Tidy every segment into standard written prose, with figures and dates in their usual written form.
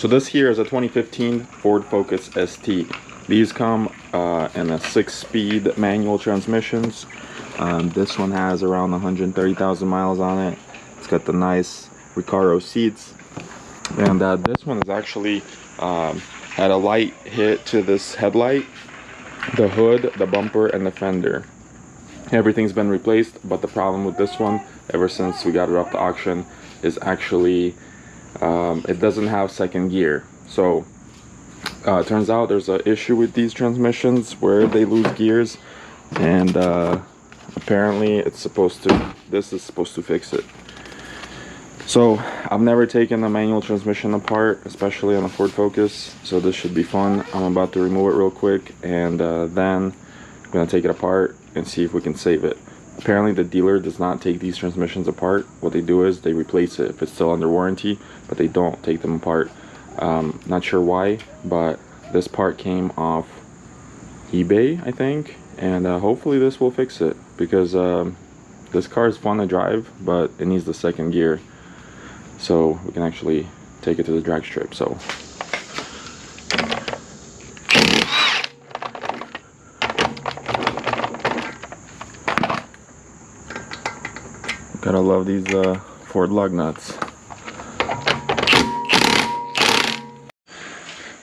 So this here is a 2015 Ford Focus ST. These come in a 6-speed manual transmissions. This one has around 130,000 miles on it. It's got the nice Recaro seats, and this one is actually had a light hit to this headlight, the hood, the bumper, and the fender. Everything's been replaced, but the problem with this one, ever since we got it off the auction, is actually it doesn't have second gear. So it turns out there's an issue with these transmissions where they lose gears, and apparently it's supposed to, this is supposed to fix it. So I've never taken a manual transmission apart, especially on a Ford Focus, so this should be fun. I'm about to remove it real quick, and then I'm gonna take it apart and see if we can save it. Apparently the dealer does not take these transmissions apart. What they do is they replace it if it's still under warranty, but they don't take them apart. Not sure why, but this part came off eBay, I think, and hopefully this will fix it, because this car is fun to drive, but it needs the second gear, so we can actually take it to the drag strip. So gotta love these Ford lug nuts.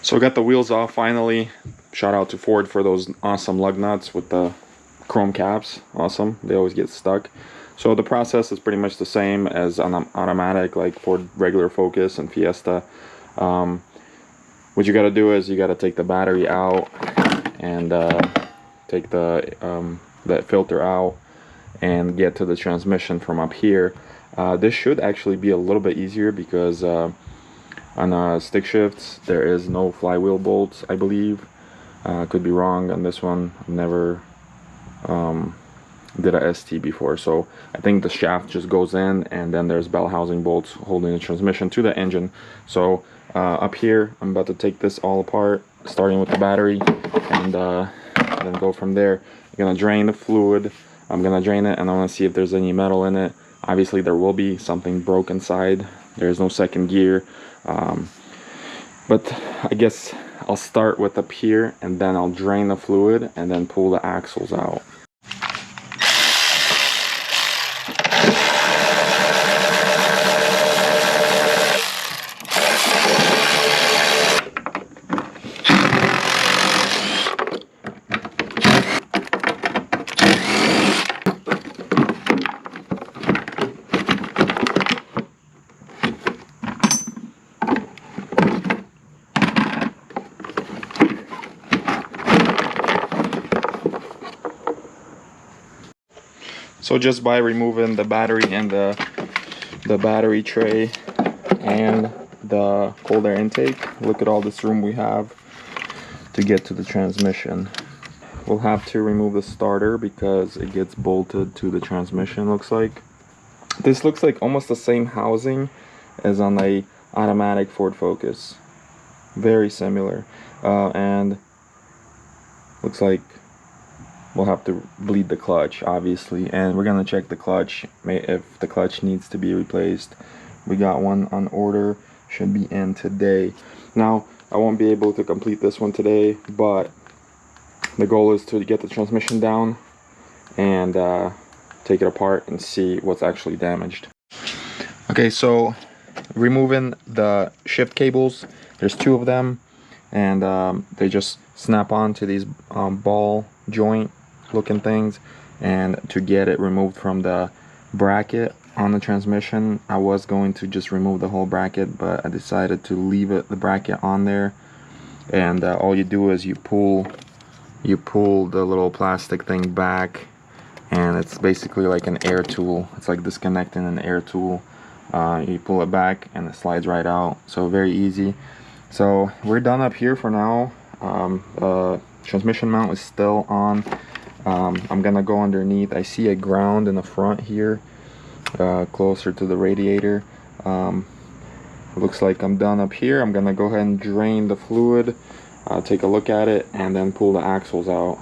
So I got the wheels off finally. Shout out to Ford for those awesome lug nuts with the chrome caps. Awesome. They always get stuck. So the process is pretty much the same as an automatic like Ford regular Focus and Fiesta. What you gotta do is you gotta take the battery out and take that filter out and get to the transmission from up here. This should actually be a little bit easier because on stick shifts there is no flywheel bolts, I believe. Could be wrong on this one. I've never did a ST before, so I think the shaft just goes in, and then there's bell housing bolts holding the transmission to the engine. So up here I'm about to take this all apart, starting with the battery, and then go from there. I'm gonna drain the fluid. I'm gonna drain it, and I want to see if there's any metal in it. Obviously there will be something broke inside. There's no second gear, but I guess I'll start with up here, and then I'll drain the fluid and then pull the axles out. So just by removing the battery and the battery tray and the cold air intake, look at all this room we have to get to the transmission. We'll have to remove the starter because it gets bolted to the transmission, looks like. This looks like almost the same housing as on the automatic Ford Focus. Very similar. And looks like we'll have to bleed the clutch, obviously, and we're gonna check the clutch if the clutch needs to be replaced. We got one on order, should be in today. Now I won't be able to complete this one today, but the goal is to get the transmission down and take it apart and see what's actually damaged. Okay, so removing the shift cables, there's 2 of them, and they just snap on to these ball joint looking things. And to get it removed from the bracket on the transmission, I was going to just remove the whole bracket, but I decided to leave the bracket on there. And all you do is you pull the little plastic thing back, and it's basically like an air tool. It's like disconnecting an air tool. You pull it back and it slides right out, so very easy. So we're done up here for now. Transmission mount is still on. I'm gonna go underneath. I see a ground in the front here, closer to the radiator. Looks like I'm done up here. I'm gonna go ahead and drain the fluid, take a look at it, and then pull the axles out.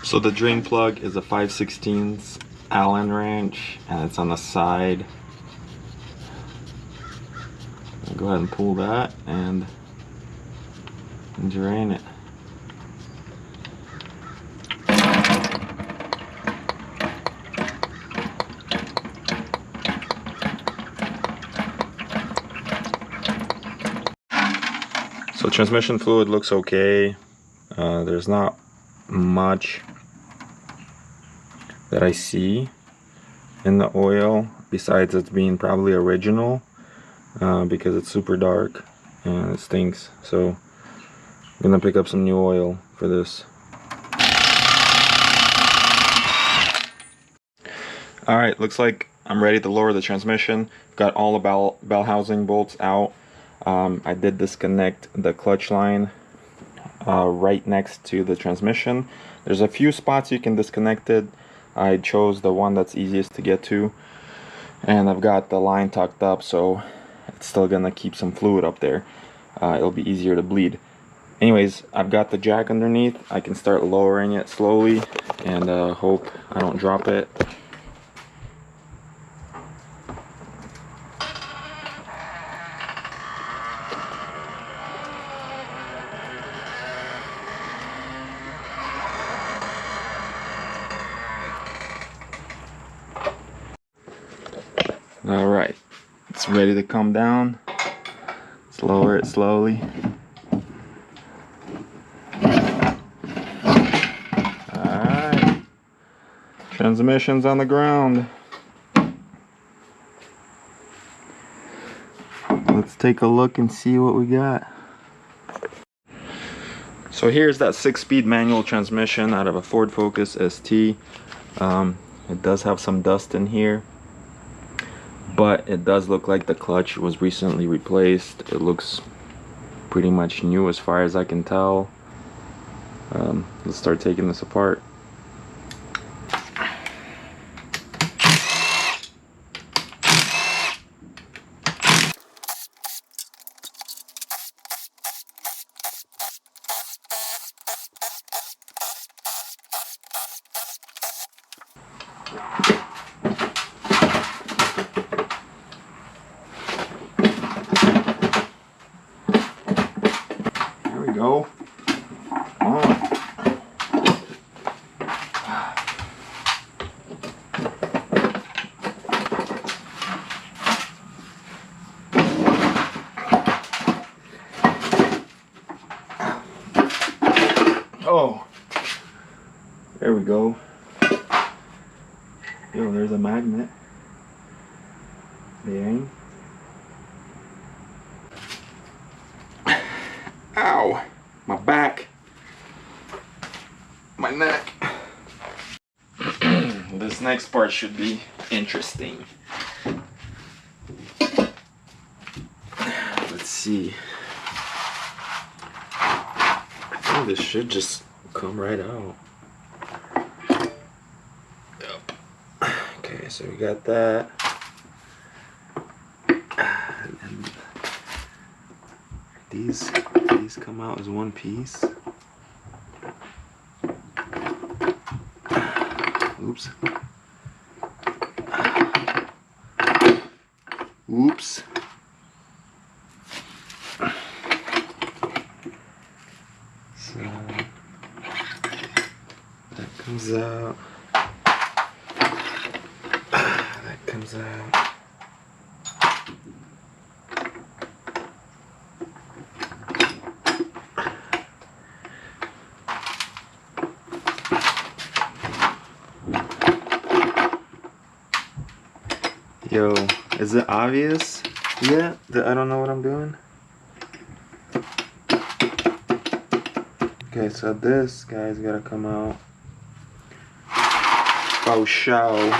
So the drain plug is a 5/16 Allen wrench, and it's on the side. Go ahead and pull that and drain it. So transmission fluid looks okay. There's not much that I see in the oil besides it being probably original, because it's super dark and it stinks. So I'm gonna pick up some new oil for this. Alright, looks like I'm ready to lower the transmission. Got all the bell housing bolts out. I did disconnect the clutch line right next to the transmission. There's a few spots you can disconnect it. I chose the one that's easiest to get to, and I've got the line tucked up, so it's still gonna keep some fluid up there. It'll be easier to bleed. Anyways, I've got the jack underneath. I can start lowering it slowly and hope I don't drop it. Alright, it's ready to come down. Let's lower it slowly. Alright, transmission's on the ground. Let's take a look and see what we got. So here's that 6-speed manual transmission out of a Ford Focus ST. It does have some dust in here, but it does look like the clutch was recently replaced. It looks pretty much new as far as I can tell. Let's start taking this apart. There we go. Come on. Oh, there we go. Yo, there's a magnet. Dang. Ow, my back, my neck. This next part should be interesting. Let's see. I think this should just come right out. Yep. Okay, so we got that. And these come out as one piece. Oops. Oops. So that comes out. That comes out. Yo, is it obvious yet that I don't know what I'm doing? Okay, so this guy's gotta come out. Oh, show.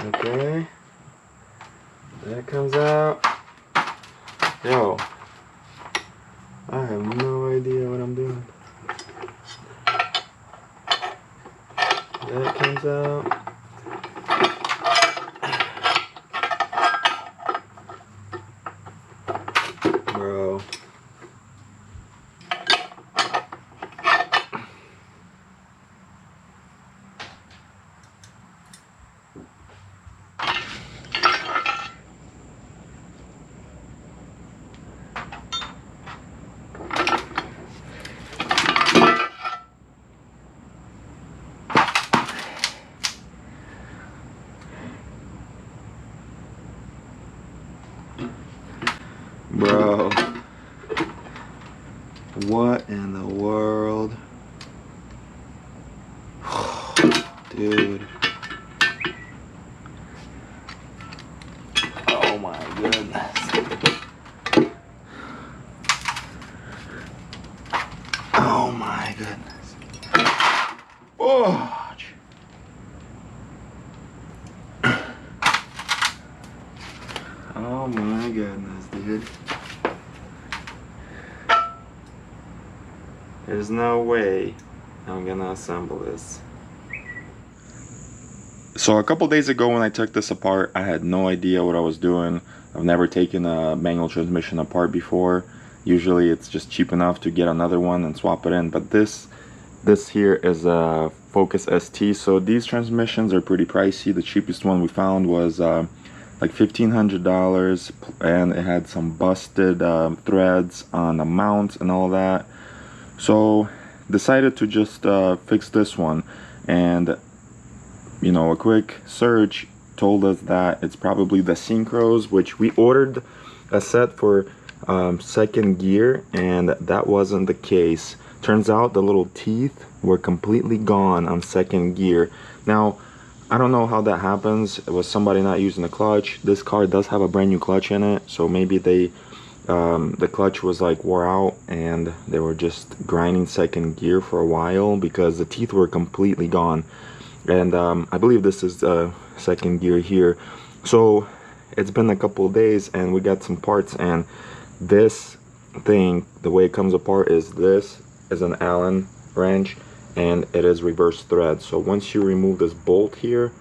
Okay, that comes out. Yo, I have no idea what I'm doing. That comes out. Bro. Bro, what in the world? Dude. Oh my goodness. Oh my goodness. Oh. Oh my goodness, dude. There's no way I'm gonna assemble this. So a couple days ago when I took this apart, I had no idea what I was doing. I've never taken a manual transmission apart before. Usually it's just cheap enough to get another one and swap it in, but this here is a Focus ST. So these transmissions are pretty pricey. The cheapest one we found was like $1,500, and it had some busted threads on the mount and all that. So decided to just fix this one, and you know, a quick search told us that it's probably the synchros, which we ordered a set for second gear, and that wasn't the case. Turns out the little teeth were completely gone on second gear. Now I don't know how that happens. It was somebody not using the clutch. This car does have a brand new clutch in it, so maybe they the clutch was like wore out and they were just grinding second gear for a while, because the teeth were completely gone. And I believe this is second gear here. So it's been a couple of days and we got some parts, and this thing, the way it comes apart is this is an Allen wrench and it is reverse thread. So once you remove this bolt here,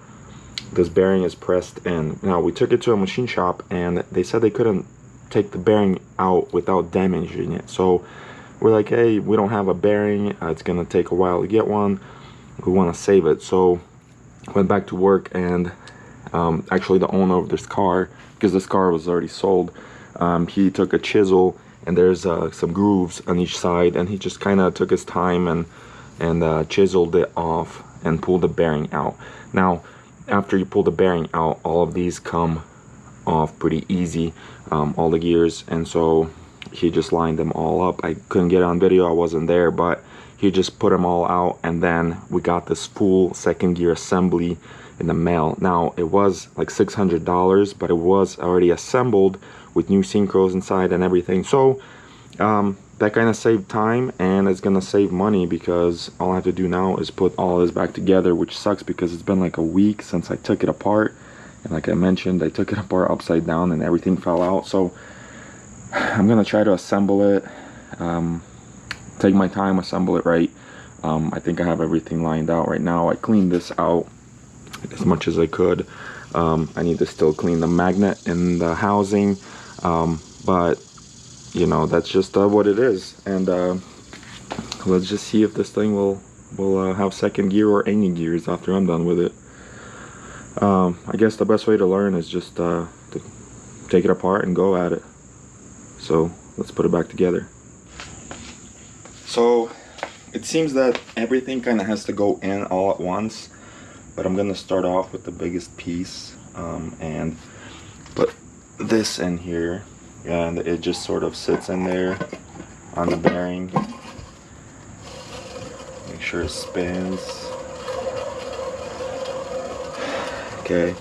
this bearing is pressed in. Now we took it to a machine shop and they said they couldn't take the bearing out without damaging it. So we're like, hey, we don't have a bearing, it's gonna take a while to get one, we want to save it. So went back to work, and actually the owner of this car, because this car was already sold, he took a chisel, and there's some grooves on each side, and he just kind of took his time and chiseled it off and pulled the bearing out. Now after you pull the bearing out, all of these come off pretty easy, all the gears, and so he just lined them all up. I couldn't get it on video, I wasn't there, but he just put them all out, and then we got this full second gear assembly in the mail. Now it was like $600, but it was already assembled with new synchros inside and everything. So that kind of saved time, and it's gonna save money, because all I have to do now is put all this back together, which sucks because it's been like a week since I took it apart, and like I mentioned, I took it apart upside down and everything fell out. So I'm gonna try to assemble it, take my time, assemble it right. I think I have everything lined out right now. I cleaned this out as much as I could. I need to still clean the magnet in the housing, but you know, that's just what it is. And let's just see if this thing will have second gear or any gears after I'm done with it. I guess the best way to learn is just to take it apart and go at it. So let's put it back together. So it seems that everything kind of has to go in all at once, but I'm gonna start off with the biggest piece and put this in here, and it just sort of sits in there on the bearing. Make sure it spins. Okay,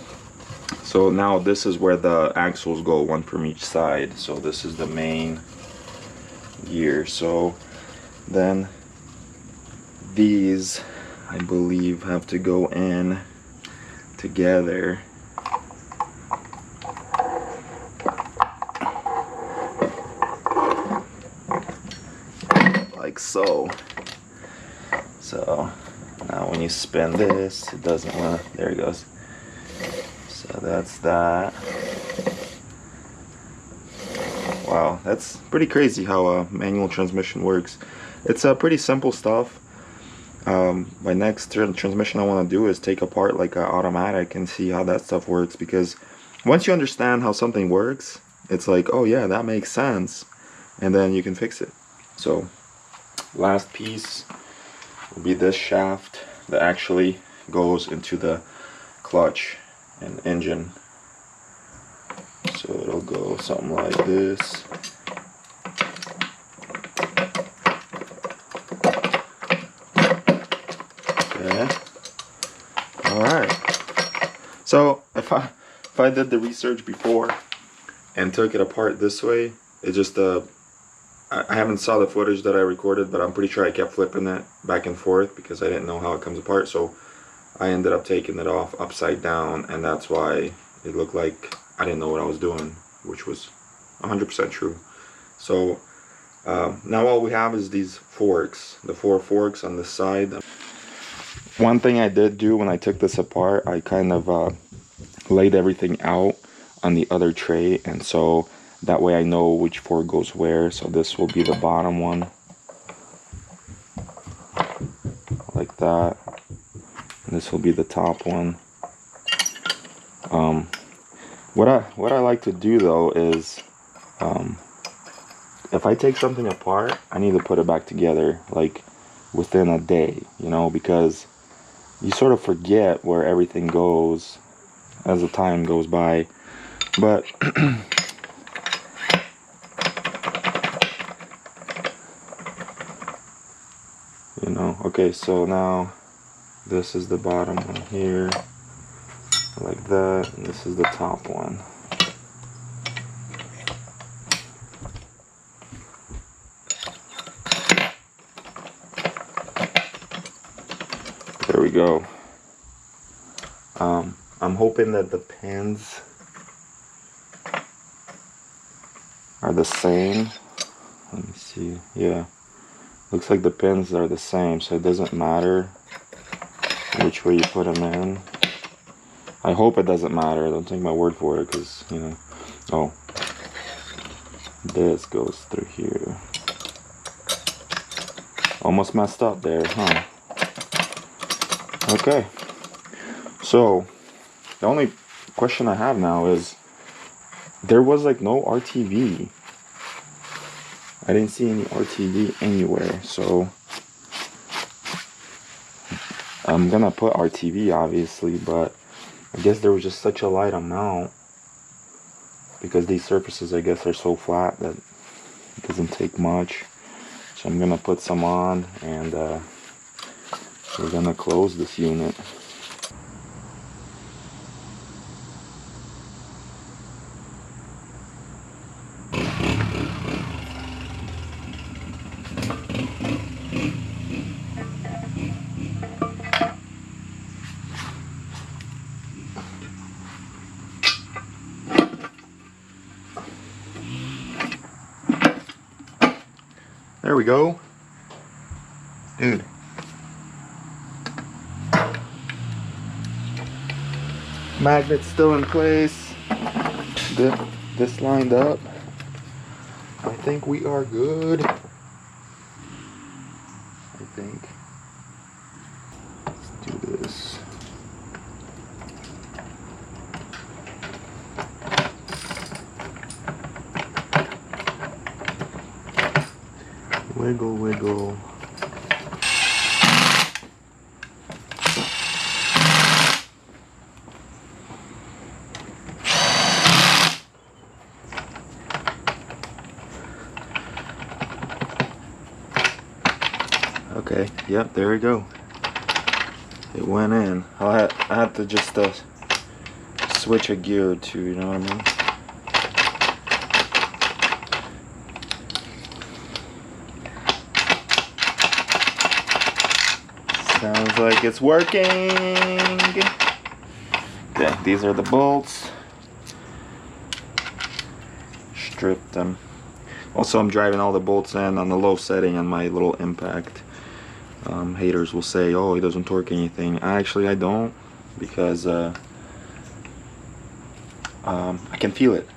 so now this is where the axles go, one from each side. So this is the main gear. So then these, I believe, have to go in together. Like so. So now when you spin this, it doesn't want to, there it goes. So that's that. Wow, that's pretty crazy how a manual transmission works. It's pretty simple stuff. My next transmission I want to do is take apart like an automatic and see how that stuff works, because once you understand how something works, it's like, oh yeah, that makes sense, and then you can fix it. So last piece will be this shaft that actually goes into the clutch and engine. So it'll go something like this. Okay. Alright. So if I did the research before and took it apart this way, it just I haven't saw the footage that I recorded, but I'm pretty sure I kept flipping it back and forth because I didn't know how it comes apart. So I ended up taking it off upside down, and that's why it looked like I didn't know what I was doing, which was 100% true. So now all we have is these forks, the 4 forks on the side. One thing I did do when I took this apart, I kind of laid everything out on the other tray, and so that way I know which fork goes where. So this will be the bottom one, like that. And this will be the top one. What I like to do though is, if I take something apart, I need to put it back together like within a day, you know, because you sort of forget where everything goes as the time goes by. But you know, okay, so now this is the bottom one here, like that, and this is the top one. There we go. I'm hoping that the pins are the same. Let me see. Yeah, looks like the pins are the same, so it doesn't matter which way you put them in. I hope it doesn't matter. Don't take my word for it, because, you know. Oh, this goes through here. Almost messed up there, huh? Okay. So the only question I have now is, there was like no RTV. I didn't see any RTV anywhere, so I'm gonna put RTV obviously, but I guess there was just such a light amount because these surfaces, I guess, are so flat that it doesn't take much. So I'm gonna put some on, and we're gonna close this unit. There we go. Dude. Magnet's still in place. This lined up. I think we are good. I think. Let's do this. Wiggle, wiggle. Okay, yep, there we go. It went in. I had to just switch a gear or two, you know what I mean? Sounds like it's working. Okay, these are the bolts. Stripped them. Also, I'm driving all the bolts in on the low setting on my little impact. Haters will say, oh, he doesn't torque anything. Actually, I don't, because I can feel it.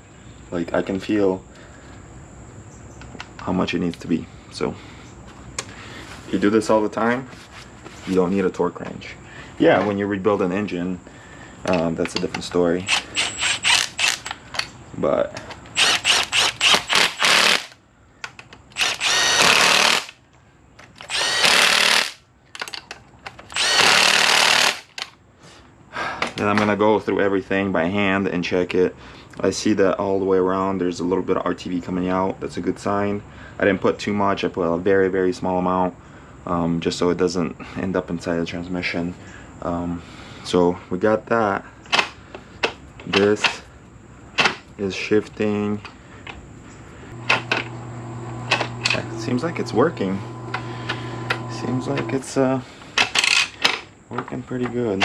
Like, I can feel how much it needs to be. So if you do this all the time, you don't need a torque wrench. Yeah, when you rebuild an engine, that's a different story. But then I'm gonna go through everything by hand and check it. I see that all the way around there's a little bit of RTV coming out. That's a good sign. I didn't put too much. I put a very, very small amount, just so it doesn't end up inside the transmission. So we got that. This is shifting. Seems like it's working. Seems like it's working pretty good.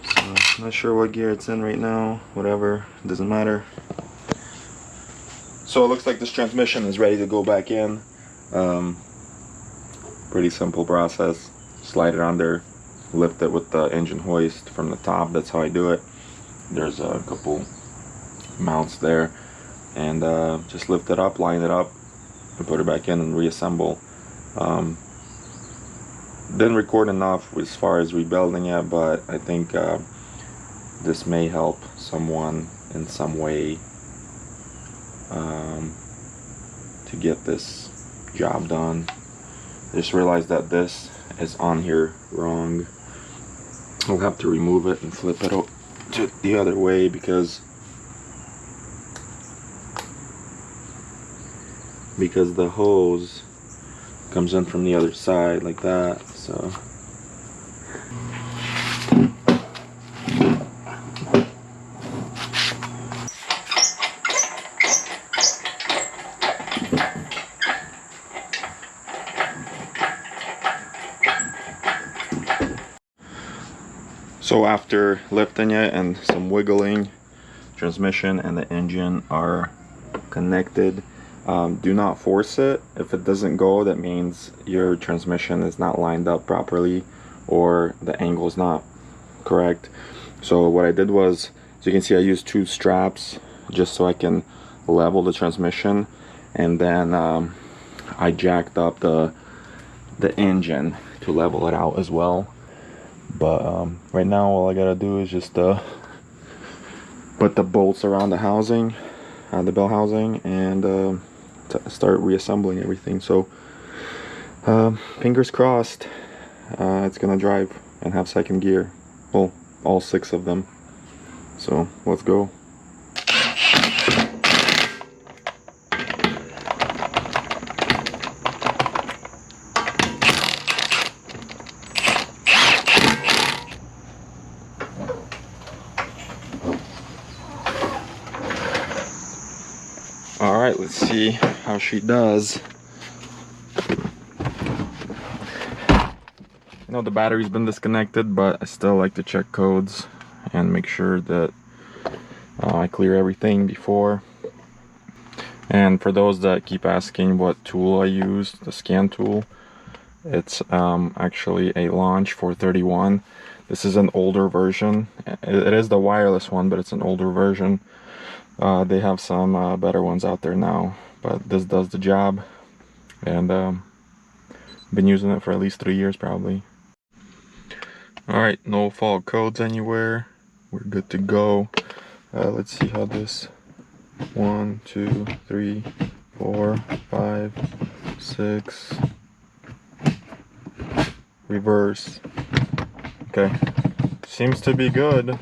So not sure what gear it's in right now. Whatever, doesn't matter. So it looks like this transmission is ready to go back in. Pretty simple process. Slide it under, lift it with the engine hoist from the top. That's how I do it. There's a couple mounts there, and just lift it up, line it up, and put it back in and reassemble. Didn't record enough as far as rebuilding it, but I think this may help someone in some way to get this job done. I just realized that this is on here wrong. I'll have to remove it and flip it to the other way, because the hose comes in from the other side like that. So after lifting it and some wiggling, transmission and the engine are connected. Do not force it. If it doesn't go, that means your transmission is not lined up properly, or the angle is not correct. So what I did was, as you can see, I used 2 straps just so I can level the transmission, and then I jacked up the engine to level it out as well. But right now all I gotta do is just put the bolts around the housing, the bell housing, and start reassembling everything. So fingers crossed it's gonna drive and have second gear. Well, all 6 of them. So let's go. Alright, let's see how she does. I know the battery's been disconnected, but I still like to check codes and make sure that I clear everything before. And for those that keep asking what tool I use, the scan tool, it's actually a Launch 431. This is an older version. It is the wireless one, but it's an older version. They have some better ones out there now, but this does the job, and been using it for at least 3 years probably. Alright, no fault codes anywhere. We're good to go. Let's see how this 1, 2, 3, 4, 5, 6 reverse. Okay, seems to be good.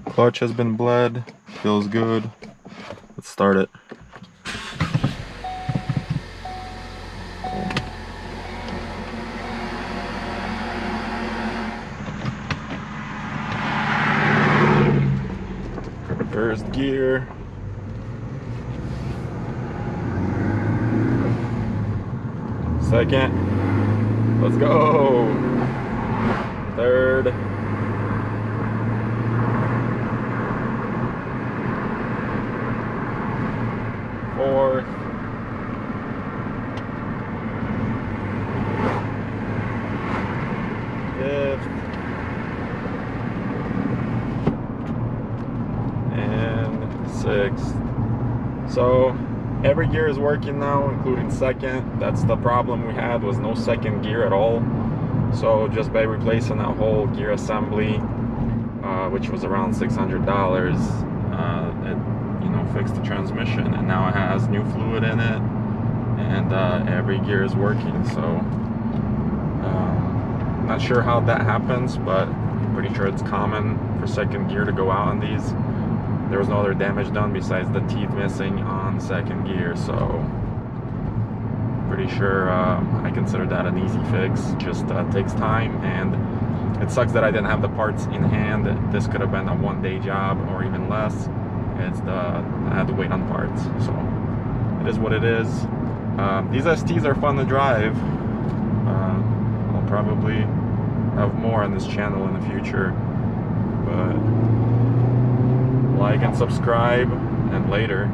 Clutch has been bled, feels good. Let's start it. First gear. Second. Let's go. Third. Fourth. sixth. So every gear is working now, including second. That's the problem we had, was no second gear at all. So just by replacing that whole gear assembly, which was around $600, it, you know, fixed the transmission, and now it has new fluid in it, and every gear is working. So not sure how that happens, but I'm pretty sure it's common for second gear to go out on these. There was no other damage done besides the teeth missing on second gear, so pretty sure I consider that an easy fix. Just takes time, and it sucks that I didn't have the parts in hand. This could have been a one-day job or even less. I had to wait on parts, so it is what it is. These STs are fun to drive. I'll probably have more on this channel in the future, but like and subscribe, and later.